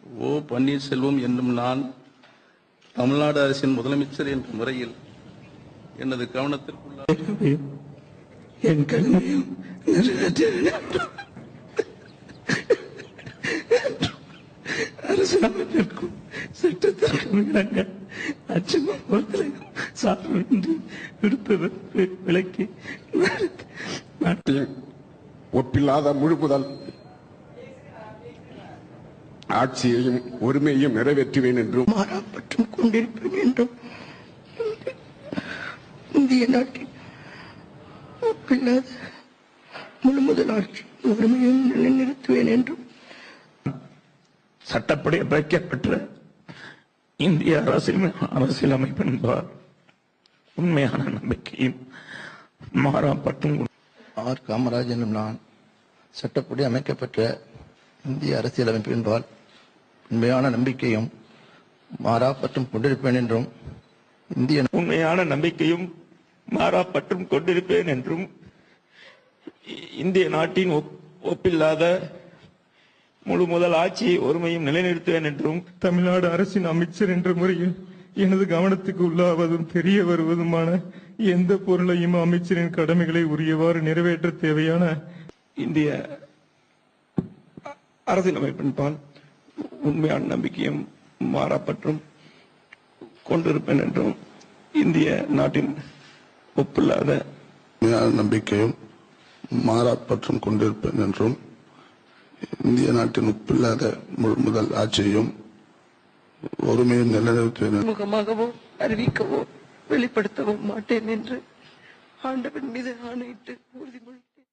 ஓ. பன்னீர்செல்வம் என்னும் நான் தமிழ்நாடு அரசின் முதலமைச்சர் என்ற முறையில் எனது கவனத்திற்குள்ள என் கடமையும் நிறைவேற்றேன். அரசாங்கத்திற்கும் சட்டத்திற்கும் இணங்க அச்சமும் பொறுத்தலையும் சார்பின்றி விடுப்பு விலக்கி நாட்டில் ஒப்பில்லாத முழுமுதல் ஆட்சியையும் ஒருமையையும் நிறைவேற்றுவேன் என்றும் மாறாப்பற்றும் கொண்டிருப்பேன் என்றும் இந்திய நாட்டின் ஒப்பில்லாத முழுமுதல் ஆட்சி ஒருமையும் நிலைநிறுத்துவேன் என்றும் சட்டப்படி அமைக்கப்பட்ட இந்திய அரசியலமைப்பின்பால் உண்மையான நம்பிக்கையும் மாறாப்பற்றும் ஆர். காமராஜ் என்னும் நான் சட்டப்படி அமைக்கப்பட்ட இந்திய அரசியலமைப்பின்பால் உண்மையான நம்பிக்கையும் மாறாப்பற்றும் கொண்டிருப்பேன் என்றும் உண்மையான நம்பிக்கையும் மாறாப்பற்றும் கொண்டிருப்பேன் என்றும் இந்திய நாட்டின் ஒப்பில்லாத முழு முதல் ஆட்சியை ஒருமையும் நிலைநிறுத்துவேன் என்றும் தமிழ்நாடு அரசின் அமைச்சர் என்ற முறையில் எனது கவனத்துக்கு உள்ளாவதும் தெரிய வருவதுமான எந்த பொருளையும் அமைச்சரின் கடமைகளை உரியவாறு நிறைவேற்ற தேவையான இந்திய அரசியலமைப்பின்பால் உண்மையான நம்பிக்கையும் மாறாப்பற்றும் கொண்டிருப்பேன் என்றும் இந்திய நாட்டின் ஒப்பில்லாத நம்பிக்கையும் மாறாப்பற்றும் கொண்டிருப்பேன் என்றும் இந்திய நாட்டின் ஒப்பில்லாத முதல் ஆட்சியையும் ஒருமையும் நிலைநிறுத்துவேன் முகமாகவோ அறிவிக்கவோ வெளிப்படுத்தவோ மாட்டேன் என்று ஆண்டவன் மீது ஆணையிட்டு உறுதிமொழி